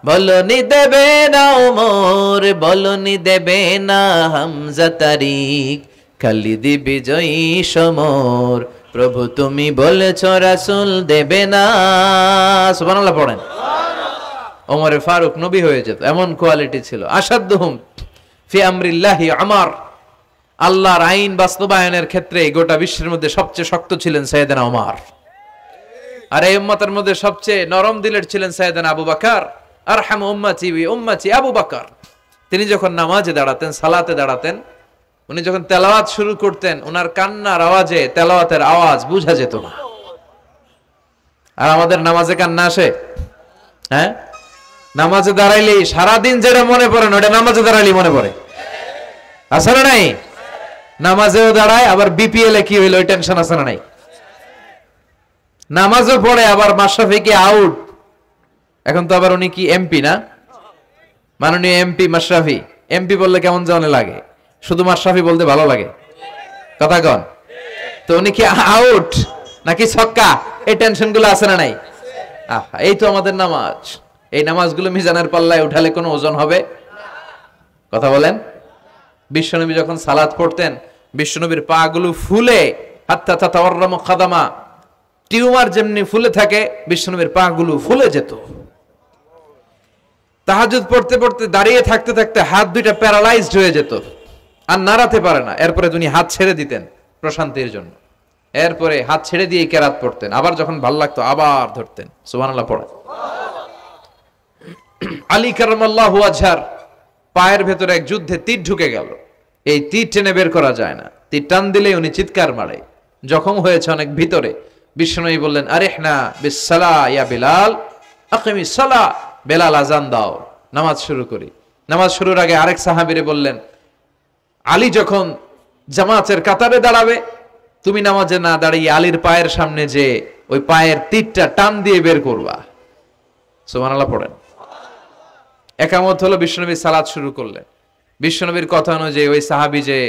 বলনি দেবে না ওমর, বলনি দেবে না হামজা তারিক, খালিদ বিজয়ী সমর। প্রভু তুমি বলেছ রাসূল দেবে না, সুবহানাল্লাহ পড়েন। ওমরে ফারুক নবী হয়ে যেত, এমন কোয়ালিটি ছিল। আসাদুহুম ফি আমরিল্লাহি উমর, আল্লাহর আইন বাস্তবায়নের ক্ষেত্রে গোটা বিশ্বের মধ্যে সবচেয়ে শক্ত ছিলেন সাইয়েদনা ওমর। আর এই উম্মতের মধ্যে সবচেয়ে নরম দিলের ছিলেন সাইয়েদনা আবু বকর। আরহামু উম্মতি বি উম্মতি আবু বকর। তিনি যখন নামাজে দাঁড়াতেন, সালাতে দাঁড়াতেন, উনি যখন তেলাওয়াত শুরু করতেন, ওনার কান্নার আওয়াজে তেলাওয়াতের আওয়াজ বোঝা যেত না। আর আমাদের নামাজে কান্না আসে? হ্যাঁ, নামাজে দাঁড়াইলেই সারাদিন যেটা মনে পড়ে না, ওটা নামাজে দাঁড়াইলেই মনে পড়ে। আছে না নাই? নামাজেও দাঁড়ায়, আবার বিপিএল এ কি হইলো ওই টেনশন আছে না নাই? নামাজও পড়ে, আবার মাশরাফি কি আউট, এখন তো আবার উনি কি এমপি না, মাননীয় এমপি মাশরাফি। এমপি বললে কেমন জানে লাগে, শুধু মাশরাফি বলতে ভালো লাগে, কথা কন। তো উনি কি আউট নাকি ছক্কা, এই টেনশন গুলো আছে না নাই? এই তো আমাদের নামাজ। এই নামাজগুলো মিজানের পাল্লায় উঠালে কোনো ওজন হবে? কথা বলেন। বিশ্বনবী যখন সালাত পড়তেন, বিশ্বনবীর পা গুলো ফুলে, হাত্তা তাতাওয়াররামু খাদামা, টিউমার যেমনি ফুলে থাকে, বিশ্বনবীর পা গুলো ফুলে যেত। তাহাজ্জুদ পড়তে পড়তে দাঁড়িয়ে থাকতে থাকতে হাত দুইটা প্যারালাইজড হয়ে যেত, আর নাড়াতে পারে না। এরপরে তিনি হাত ছেড়ে দিতেন প্রশান্তির জন্য, এরপরে হাত ছেড়ে দিয়ে কেরাত পড়তেন, আবার যখন ভাল লাগতো আবার ধরতেন। সুবহানাল্লাহ পড়ে। আলী কারামাল্লাহু ওয়াজহার পায়ের ভেতরে এক যুদ্ধে তীর ঢুকে গেল। এই তীর টেনে বের করা যায় না, তীর টান দিলেই উনি চিৎকার মারে, জখম হয়েছে অনেক ভিতরে। বিশ্বনবী বললেন, আরিহনা বিসসালা ইয়া বিলাল, আকিমিস সালা, বেলাল আজান দাও, নামাজ শুরু করি। নামাজ শুরুর আগে আরেক সাহাবীরে বললেন, আলী যখন জামাতের কাতারে দাঁড়াবে, তুমি নামাজে না দাঁড়িয়ে আলীর পায়ের সামনে যে ওই পায়ের তীরটা টান দিয়ে বের করবা। সুবহানাল্লাহ পড়েন। একামত হলো, বিশ্বনবী সালাত শুরু করলেন। বিশ্বনবীর কথা অনুযায়ী ওই সাহাবী যে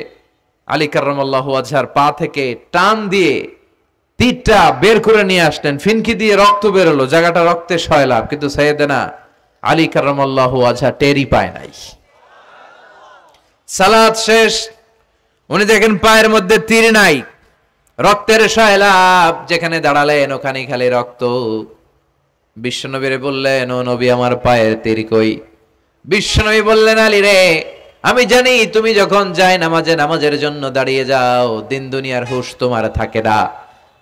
আলী কারামাল্লাহু ওয়াজহার পা থেকে টান দিয়ে তীরটা বের করে নিয়ে আসলেন, ফিনকি দিয়ে রক্ত বেরোলো, জায়গাটা রক্তে সয়লাভ, কিন্তু সাইয়েদনা আলী কারামাল্লাহু ওয়াজহা টেরই পায় নাই। সালাত শেষ, উনি দেখেন পায়ের মধ্যে তীর নাই, রক্তের সয়লাভ, যেখানে দাঁড়ালেন ওখানে খালি রক্ত। বিশ্বনবীরে বললেন, ও নবী আমার পায়ের তীর কই? বিশ্বনবী বললেন, আলী রে, আমি জানি তুমি যখন যায় নামাজে নামাজের জন্য দাঁড়িয়ে যাও, দিন দুনিয়ার হুঁশ তোমার থাকে না,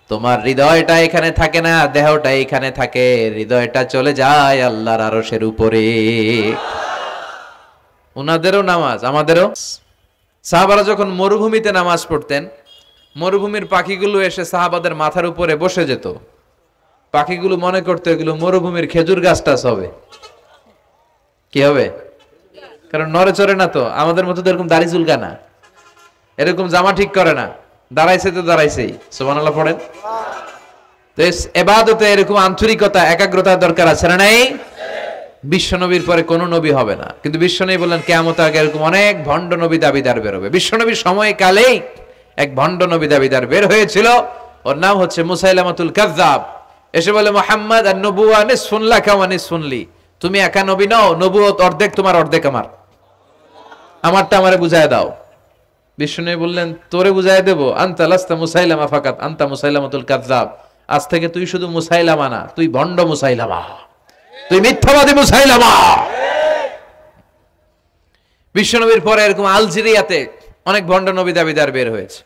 তোমার হৃদয়টা এখানে থাকে না, দেহটা এখানে থাকে, হৃদয়টা চলে যায় আল্লাহর আরশের উপরে। উনাদেরও নামাজ, আমাদেরও। সাহাবারা যখন মরুভূমিতে নামাজ পড়তেন, মরুভূমির পাখিগুলো এসে সাহাবাদের মাথার উপরে বসে যেত। পাখিগুলো মনে করতো এগুলো মরুভূমির খেজুর গাছটা হবে। কি হবে? কারণ নড়ে চড়ে না তো, আমাদের মতো তো এরকম দাড়ি চুলকা না, এরকম জামা ঠিক করে না, দাঁড়াইছে তো দাঁড়াইছেই। সুবহানাল্লাহ পড়েন। তো ইবাদতে এরকম আন্তরিকতা, একাগ্রতার দরকার আছে না নাই? বিশ্বনবীর পরে কোন নবী হবে না, কিন্তু বিশ্বনবী বললেন কিয়ামতের আগে এরকম অনেক ভণ্ড নবী দাবিদার বের হবে। বিশ্বনবীর সময়কালেই এক ভণ্ড নবী দাবিদার বের হয়েছিল, ওর নাম হচ্ছে মুসাইলামাতুল কাযযাব। এসে বলে, মুহাম্মদ আন-নবুওয়া নিসফুন লাকা ওয়া নিসফুন লি, তুমি একা নবী নও, নবুয়ত অর্ধেক তোমার অর্ধেক আমার, আমারটা আমারে বুঝায় দাও। বিষ্ণু বললেন, তোরে বুঝায় দেব? আনতা লাস্তা মুসাইলামা ফাকাত, আনতা মুসাইলামাতুল কাযযাব, আজ থেকে তুই শুধু মুসাইলামা না, তুই ভণ্ড মুসাইলামা, তুই মিথ্যাবাদী মুসাইলামা। বিশ্বনবীর পরে এরকম আলজেরিয়াতে অনেক ভণ্ড নবী দাবিদার বের হয়েছে।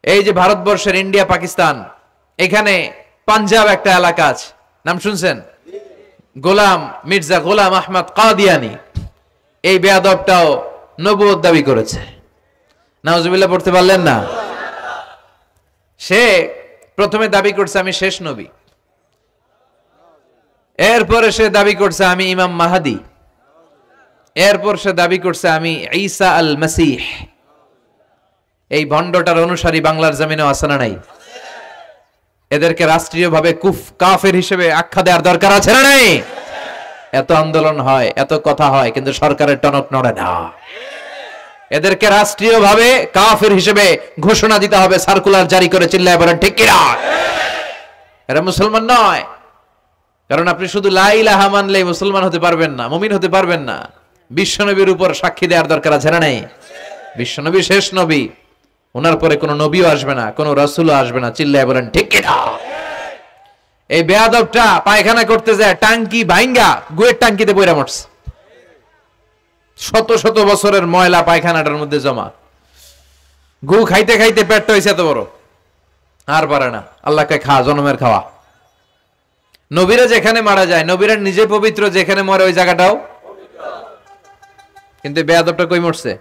এই যে ভারতবর্ষের ইন্ডিয়া পাকিস্তান, এখানে পাঞ্জাব একটা এলাকা আছে, নাম শুনছেন? গোলাম মির্জা গোলাম আহমদ কাদিয়ানি, এই বেয়াদবটাও নবুয়ত দাবি করেছে। নাউজুবিল্লাহ পড়তে পারলেন না? সে প্রথমে দাবি করছে আমি শেষ নবী, এরপরে সে দাবি করছে আমি ইমাম মাহাদি, এরপর সে দাবি করছে আমি ঈসা আল মাসিহ। এই ভণ্ডটার অনুসারী বাংলার জমিনে আছে না নাই? এদেরকে রাষ্ট্রীয়ভাবে কাফের হিসেবে আখ্যা দেওয়ার দরকার আছে না নাই? এত আন্দোলন হয়, এত কথা হয়, কিন্তু সরকারের টনক নড়ে না। এদেরকে রাষ্ট্রীয়ভাবে কাফের হিসেবে ঘোষণা দিতে হবে, সার্কুলার জারি করে চিল্লায় বলেন ঠিক কিনা? এরা মুসলমান নয়। কারণ আপনি শুধু লা ইলাহা মানলেই মুসলমান হতে পারবেন না, মুমিন হতে পারবেন না। বিশ্বনবীর উপর সাক্ষী দেওয়ার দরকার আছে না নাই? বিশ্বনবী শেষ নবী, ওনার পরে কোনো নবীও আসবে না, কোনো রাসূলও আসবে না। চিল্লায় বলেন ঠিক কিনা? এই বেয়াদবটা পায়খানা করতে যায় টাঙ্কি ভাঙ্গা গুয়ের টাঙ্কিতে পয়রা মরছে। শত শত বছরের ময়লা পায়খানাটার মধ্যে জমা। গু খাইতে খাইতে পেটটা হয়েছে এত বড়, আর পারে না। আল্লাহকে খা, জনমের খাওয়া। নবীরা যেখানে মারা যায়, নবীরা নিজে পবিত্র, যেখানে মরে ওই জায়গাটাও। কিন্তু বেয়াদবটা কই মরছে?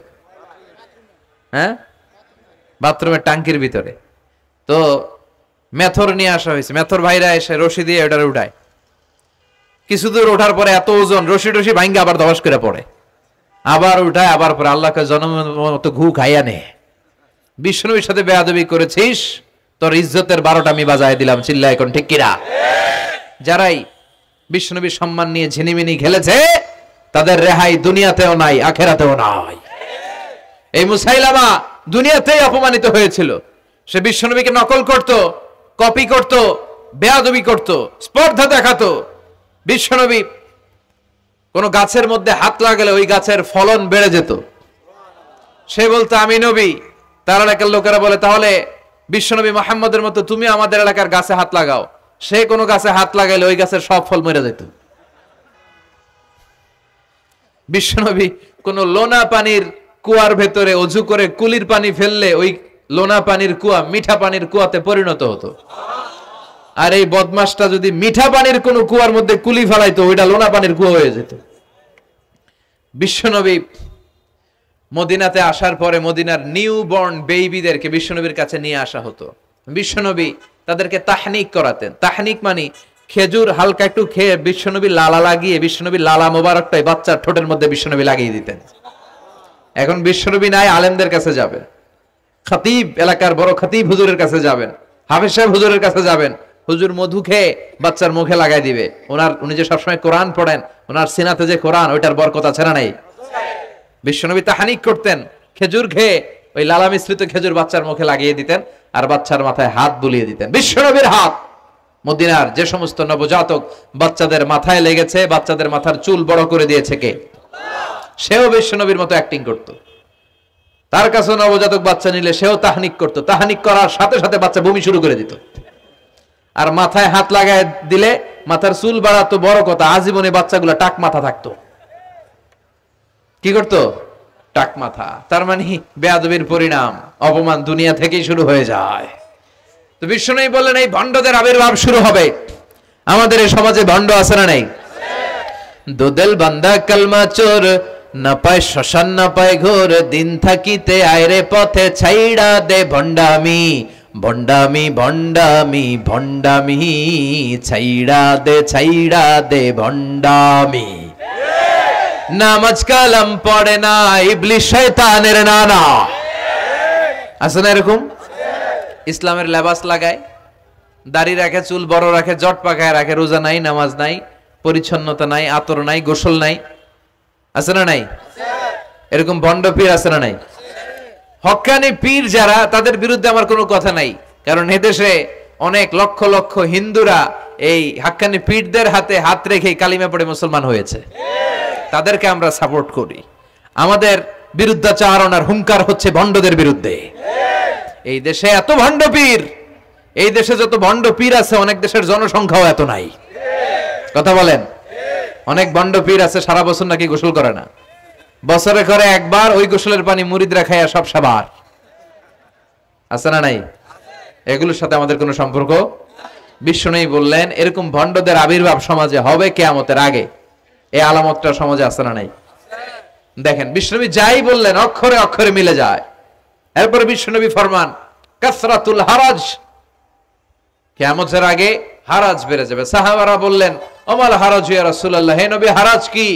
হ্যাঁ, বাথরুমের টাঙ্কির ভিতরে। তো মেথর নিয়ে আসা হয়েছে, মেথর ভাইরা এসে রশি দিয়ে ওটারে উঠায়। কিছু দূর ওঠার পরে এত ওজন, রশি টসি ভাঙ্গা আবার ধবাস করে পড়ে, আবার উঠায়, আবার পরে আল্লাহকে জনমের মতো ঘু খাইয়া নে। বিষ্ণুর সাথে বেয়াদবি করেছিস, তোর ইজ্জতের 12টা আমি বাজায় দিলাম। চিল্লা এখন ঠিক কিনা? যারাই বিষ্ণুবীর সম্মান নিয়ে ঝিনিমিনি খেলেছে, তাদের রেহাই দুনিয়াতেও নাই, আখেরাতেও নাই। এই মুসাইলামা দুনিয়াতেই অপমানিত হয়েছিল। সে বিশ্বনবীকে নকল করত, কপি করত, বেয়াদবি করত, স্পর্ধা দেখাতো। বিশ্বনবী কোন গাছের মধ্যে হাত লাগালে ওই গাছের ফলন বেড়ে যেত। সে বলতো আমি নবী। তার এলাকার লোকেরা বলে তাহলে বিশ্বনবী মুহাম্মদের মতো তুমি আমাদের এলাকার গাছে হাত লাগাও। সে কোনো গাছে হাত লাগাইলে ওই গাছের সব ফল মরে যেত। বিশ্বনবী কোন লোনা পানির কুয়ার ভেতরে অজু করে কুলির পানি ফেললে ওই লোনা পানির কুয়া মিঠা পানির কুয়াতে পরিণত হতো। আর এই বদমাসটা যদি মিঠা পানির কোন কুয়ার মধ্যে কুলি ফেলাইতো, ওইটা লোনা পানির কুয়া হয়ে যেত। বিশ্বনবী মদিনাতে আসার পরে মদিনার নিউ বর্ন বেবিদেরকে বিশ্বনবীর কাছে নিয়ে আসা হতো। বিশ্বনবী তাদেরকে তাহনিক করাতেন। তাহনিক মানে খেজুর হালকা একটু খেয়ে বিশ্বনবী লালা লাগিয়ে বিশ্বনবী লালা মোবারকটাই বাচ্চার ঠোঁটের মধ্যে বিশ্বনবী লাগিয়ে দিতেন। এখন বিশ্বনবী নাই, আলেমদের কাছে যাবেন, খতিব এলাকার বড় খতিব হুজুরের কাছে যাবেন, হাফেজ সাহেব হুজুরের কাছে যাবেন। হুজুর মধু খেয়ে বাচ্চার মুখে লাগাই দিবে। উনি যে সবসময় কোরআন পড়েন, ওনার সিনাতে যে কোরআন, ওইটার বরকত আছে না নাই? বিশ্বনবী তাহনিক করতেন, খেজুর খেয়ে ওই লালা মিশ্রিত খেজুর বাচ্চার মুখে লাগিয়ে দিতেন, আর বাচ্চার মাথায় হাত বুলিয়ে দিতেন। বিশ্বনবীর হাত মদিনার যে সমস্ত নবজাতক বাচ্চাদের মাথায় লেগেছে, বাচ্চাদের মাথার চুল বড় করে দিয়েছে কে? সেও বিশ্বনবীর মতো অ্যাক্টিং করত। তার কাছে নবজাতক বাচ্চা নিলে সেও তাহনিক করত। তাহনিক করার সাথে সাথে বাচ্চা বমি শুরু করে দিত। আর মাথায় হাত লাগায় দিলে মাথার চুল বাড়াতো, বড় কথা, আজীবনে বাচ্চাগুলো টাক মাথা থাকতো। কি করতো? টাক মাথা। তার মানে বেয়াদবির পরিণাম, অপমান দুনিয়া থেকেই শুরু হয়ে যায়। তো বিশ্বনবী বললেন এই ভণ্ডদের আবির্ভাব শুরু হবে। আমাদের এই সমাজে ভণ্ড আছে না নাই? দুদেল বান্দা কালমা চোর, না পায় শ্মশান না পায় ঘোর, দিন থাকিতে আয়রে পথে ছাইড়া দে ভণ্ডামি, ভণ্ডামি ভণ্ডামি ভণ্ডামি, ছাইড়া দে ভণ্ডামি। নামাজ কালাম পড়ে না, ইবলিস শয়তানের নানা। আছে না এরকম? ইসলামের লেবাস লাগায়, দাড়ি রাখে, চুল বড় রাখে, জট পাকায় রাখে, রোজা নাই, নামাজ নাই, পরিচ্ছন্নতা নাই, আতর নাই, গোসল নাই। আছে না নাই? এরকম ভণ্ড পীর আছে না নাই? হক্কানি পীর যারা, তাদের বিরুদ্ধে আমার কোনো কথা নাই। কারণ এদেশে অনেক লক্ষ লক্ষ হিন্দুরা এই হাক্কানি পীরদের হাতে হাত রেখে কালিমা পড়ে মুসলমান হয়েছে। তাদেরকে আমরা সাপোর্ট করি। আমাদের বিরুদ্ধাচারণার হুঙ্কার হচ্ছে ভণ্ডদের বিরুদ্ধে। এই দেশে এত ভণ্ড পীর, এই দেশে যত ভণ্ড পীর আছে অনেক দেশের জনসংখ্যাও এত নাই। কথা বলেন? অনেক ভণ্ড পীর আছে সারা বছর নাকি গোসল করে না, বছরে করে একবার, ওই গোসলের পানি মুরিদরা খাইয়া সব সাবার। আছে না নাই? এগুলোর সাথে আমাদের কোনো সম্পর্ক। বিশ্বনবী বললেন এরকম ভণ্ডদের আবির্ভাব সমাজে হবে কিয়ামতের আগে। এই আলামতটা সমাজে আছে না নাই? দেখেন বিশ্বনবী যাই বললেন অক্ষরে অক্ষরে মিলে যায়। এরপরে বিশ্বনবী ফরমান কাসরাতুল হারাজ, কিয়ামতের আগে হারাজ বেড়ে যাবে। সাহাবারা বললেন ওমাল হারাজ ইয়া রাসূলুল্লাহ, হে নবী হারাজ কি?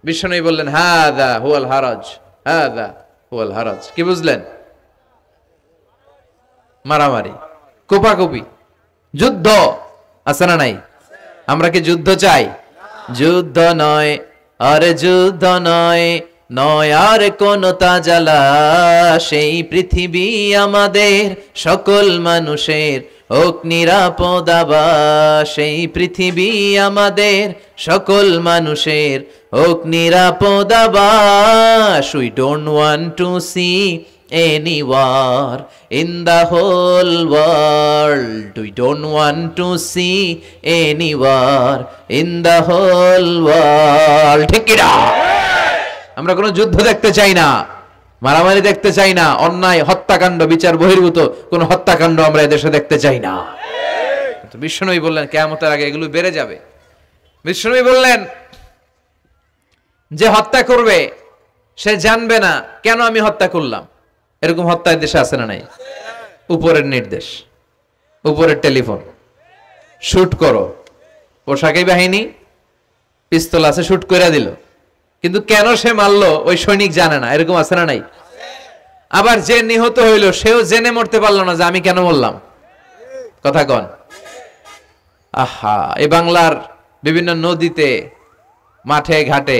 বিশ্বনবী বললেন হাদা হুয়াল হারাজ, হাদা হুয়াল হারাজ। কি বুঝলেন? মারামারি, কোপাকুপি, যুদ্ধ। আছে না নাই? আমরা কি যুদ্ধ চাই? যুদ্ধ নয়, আরে যুদ্ধ নয়, নয় আর কোন তাজালা, সেই পৃথিবী আমাদের সকল মানুষের হোক নিরাপদ আবাস, সেই পৃথিবী আমাদের সকল মানুষের হোক নিরাপদ আবাস। We don't want to see anywhere in the whole world. We don't want to see anywhere in the whole world. ঠিক কি না? আমরা কোনো যুদ্ধ দেখতে চাই না, মারামারি দেখতে চাই না, অন্যায় হত্যাকাণ্ড বিচার বহির্ভূত কোন হত্যাকাণ্ড আমরা এদেশে দেখতে চাই না। তো বিশ্বনবী বললেন কিয়ামতের আগে এগুলো বেড়ে যাবে। বিশ্বনবী বললেন যে হত্যা করবে সে জানবে না কেন আমি হত্যা করলাম। এরকম হত্যা দেশে আছে না নাই? উপরের নির্দেশ, উপরের টেলিফোন, শুট করো, পোশাকি বাহিনী পিস্তল আছে, শুট করে দিল, কিন্তু কেন সে মারলো ওই সৈনিক জানে না। এরকম আছে না নাই? আবার যে নিহত হইল সেও জেনে মরতে পারলো না যে আমি কেন বললাম। কথা কন। আহা, এই বাংলার বিভিন্ন নদীতে, মাঠে ঘাটে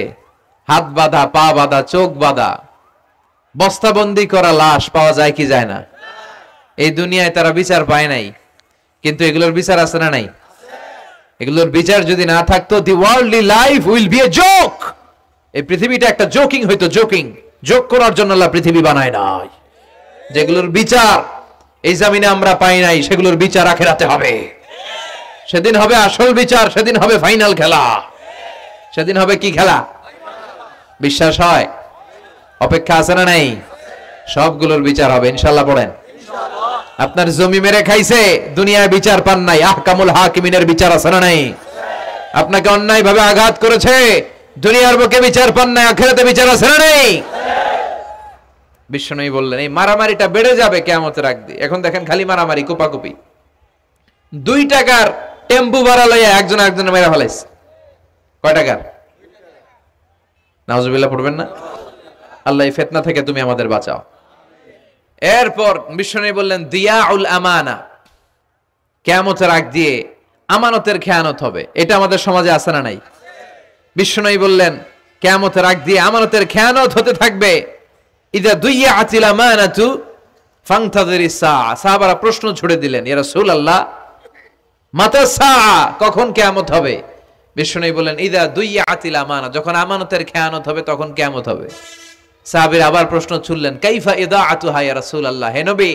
হাত বাঁধা, পা বাঁধা, চোখ বাঁধা, বস্তাবন্দি করা লাশ পাওয়া যায় কি যায় না? এই দুনিয়ায় তারা বিচার পায় নাই, কিন্তু এগুলোর বিচার আছে না নাই? এগুলোর বিচার যদি না থাকতো, the worldly life will be a joke. এই পৃথিবীটা একটা জোকিং হইতো, জোকিং। জোক করার জন্য আল্লাহ পৃথিবী বানায় নাই। যেগুলোর বিচার এই জমিনে আমরা পাই নাই, সেগুলোর বিচার আখিরাতে হবে। সেদিন হবে আসল বিচার, সেদিন হবে ফাইনাল খেলা। সেদিন হবে কি খেলা? বিশ্বাস হয়? অপেক্ষা আছে না নাই? সবগুলোর বিচার হবে ইনশাআল্লাহ। পড়েন। আপনার জমি মেরে খাইছে, দুনিয়ায় বিচার পান নাই, আহকামুল হাকিমিনের বিচার আছে না নাই? আপনাকে অন্যায় ভাবে আঘাত করেছে, দুনিয়ার বুকে বিচার পান নাই, আখিরাতে বিচার আছে না নাই? বিশ্বনবী বললেন এই মারামারিটা বেড়ে যাবে কিয়ামতের আগে। এখন দেখেন খালি মারামারি, কোপাকুপি। 2 টাকার টেম্পু ভাড়া লইয়া একজন একজনের মেরে ফেলাইছে। কয় টাকার? নাউজুবিল্লাহ পড়বেন না? আল্লাহ এই ফিতনা থেকে তুমি আমাদের বাঁচাও। এরপর বিশ্বনবী বললেন দিয়াউল আমানা, কিয়ামতের আগ দিয়ে আমানতের খেয়ানত হবে। এটা আমাদের সমাজে আছে না নাই? বিশ্বনবী বললেন কিয়ামতের আগ দিয়ে আমানতের খেয়ানত হতে থাকবে। ইদা দুইয়াতিল আমানাতু ফান্তাযিরিস সাআ। সাহাবারা প্রশ্ন ছুড়ে দিলেন, ইয়া রাসূলুল্লাহ মাতা সাআ, কখন কিয়ামত হবে? বিশ্বনবী বললেন ইদা দুইয়াতিল আমানা, যখন আমানতের খেয়ানত হবে তখন কিয়ামত হবে। সাহাবীরা আবার প্রশ্ন ছুড়লেন, কাইফা ইদাআতুহা ইয়া রাসূলুল্লাহ, হে নবী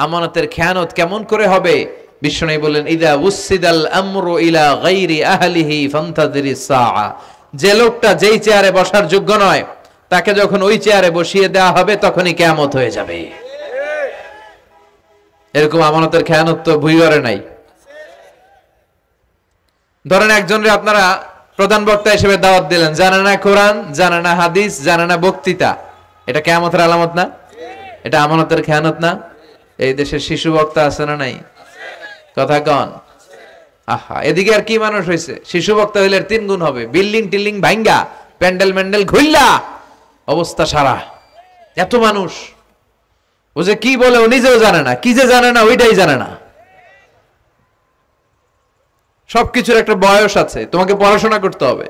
আমানতের খেয়ানত কেমন করে হবে? বিশ্বনবী বললেন ইদা উসিদাল আমরু ইলা গায়রি আহলিহি ফান্তাযিরিস সাআ, যে লোকটা যেই চেয়ারে বসার যোগ্য নয় তাকে যখন ওই চেয়ারে বসিয়ে দেওয়া হবে তখনই কিয়ামত হয়ে যাবে। এরকম আমানতের খেয়ানত তো ভুইগরে নাই। ধরেন একজনরে আপনারা প্রধান বক্তা হিসেবে দাওয়াত দিলেন, জানে না কোরআন, জানে না হাদিস, জানে না বক্তৃতা। এটা কিয়ামতের আলামত না? এটা আমানতের খেয়ানত না? এই দেশে শিশু বক্তা আছে না নাই? কথা কন। আহা, এদিকে আর কি মানুষ হয়েছে? শিশু বক্তা হইলে 3 গুণ হবে। বিল্ডিং টিল্ডিং ভাঙ্গা, প্যান্ডেল ম্যান্ডেল ঘুরলা, অবস্থা সারা। এত মানুষ, ও যে কি বলে ও নিজেও জানে না, কি যে জানে না ওইটাই জানে না। সবকিছুর একটা বয়স আছে। তোমাকে পড়াশোনা করতে হবে,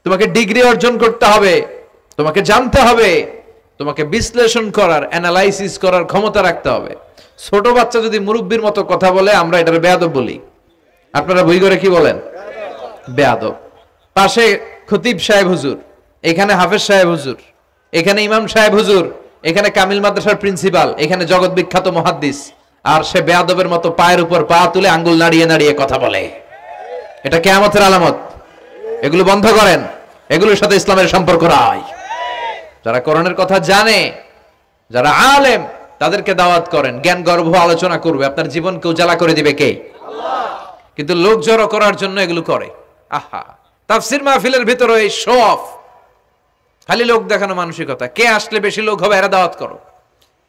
তোমাকে ডিগ্রি অর্জন করতে হবে, তোমাকে জানতে হবে, তোমাকে বিশ্লেষণ করার, অ্যানালাইসিস করার ক্ষমতা রাখতে হবে। ছোট বাচ্চা যদি মুরব্বির মতো কথা বলে আমরা এটার বেয়াদব বলি। আপনারা বই করে কি বলেন? বেয়াদব। পাশে খতিব সাহেব হুজুর, এখানে হাফেজ সাহেব হুজুর, এখানে ইমাম সাহেব হুজুর, এখানে কামিল মাদ্রাসার প্রিন্সিপাল, এখানে জগৎ বিখ্যাত মুহাদ্দিস, আর সে বেয়াদবের মতো পায়ের উপর পা তুলে আঙ্গুল নাড়িয়ে নাড়িয়ে কথা বলে। এটা কিয়ামতের আলামত। এগুলো বন্ধ করেন, এগুলোর সাথে ইসলামের সম্পর্ক নাই। যারা কোরআনের কথা জানে, যারা আলেম, তাদেরকে দাওয়াত করেন, জ্ঞান গর্ভ আলোচনা করবে, আপনার জীবনকে উজালা করে দিবে কে? আল্লাহ। কিন্তু লোক জড়ো করার জন্য এগুলো করে। আহা, তাফসীর মাহফিলের ভিতরে এই শো অফ, খালি লোক দেখানো মানসিকতা। কে আসলে বেশি লোক হবে এরা দাওয়াত করো।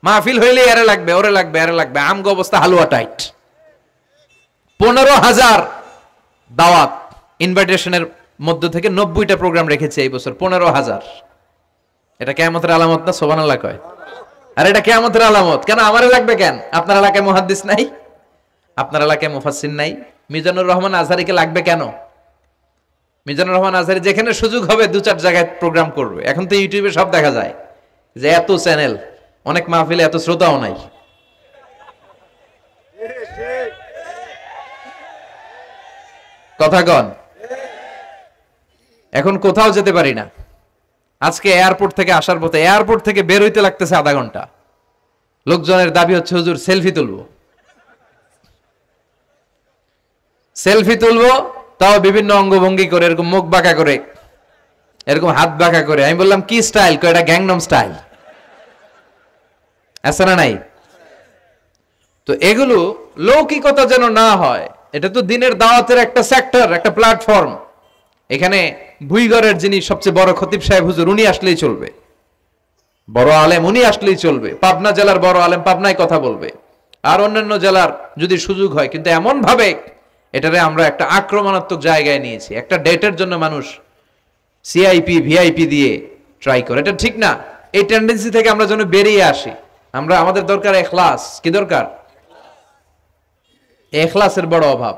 মাহফিল হইলে এরা লাগবে, ওরে লাগবে, এরা লাগবে। আমগো অবস্থা হালুয়া টাইট। 15,000 দাওয়াত ইনভাইটেশনের মধ্য থেকে 90টা প্রোগ্রাম রেখেছে এই বছর। 15,000। এটা কিয়ামতের আলামত না? সুবহানাল্লাহ কয়। আর এটা কিয়ামতের আলামত কেন? আমারে লাগবে কেন? আপনার এলাকায় মুহাদ্দিস নাই? আপনার এলাকায় মুফাসসির নাই? মিজানুর রহমান আজহারীকে লাগবে কেন? মিজানুর রহমান আজহারী যেখানে সুযোগ হবে 2-4 জায়গায় প্রোগ্রাম করবে। এখন তো ইউটিউবে সব দেখা যায় যে এত চ্যানেল, অনেক মাহফিলে এত শ্রোতাও নাই। কথা কন। এখন কোথাও যেতে পারি না। আজকে এয়ারপোর্ট থেকে আসার পথে, এয়ারপোর্ট থেকে বের হইতে লাগতেছে আধা ঘন্টা। লোকজনের দাবি হচ্ছে হুজুর সেলফি তুলবো, সেলফি তুলবো, তাও বিভিন্ন অঙ্গভঙ্গি করে, এরকম মুখ বাঁকা করে, এরকম হাত বাঁকা করে। আমি বললাম কি স্টাইল? এটা গ্যাংনম স্টাইল। আছে না নাই? তো এগুলো লৌকিকতা যেন না হয়, এটা তো দিনের দাওয়াতের একটা সেক্টর, একটা প্ল্যাটফর্ম। এখানে ভুইগড়ের যিনি সবচেয়ে বড় খতিব সাহেব হুজুর, উনি আসলেই চলবে, বড় আলেম উনি আসলেই চলবে, পাবনা জেলার বড় আলেম পাবনায় কথা বলবে, আর অন্যান্য জেলার যদি সুযোগ হয়। কিন্তু এমন ভাবে এটারে আমরা একটা আক্রমণাত্মক জায়গায় নিয়েছি, একটা ডেটের জন্য মানুষ সিআইপি ভিআইপি দিয়ে ট্রাই করে, এটা ঠিক না। এই টেন্ডেন্সি থেকে আমরা যেন বেরিয়ে আসি। আমাদের দরকার এখলাস। কি দরকার? এখলাসের বড় অভাব।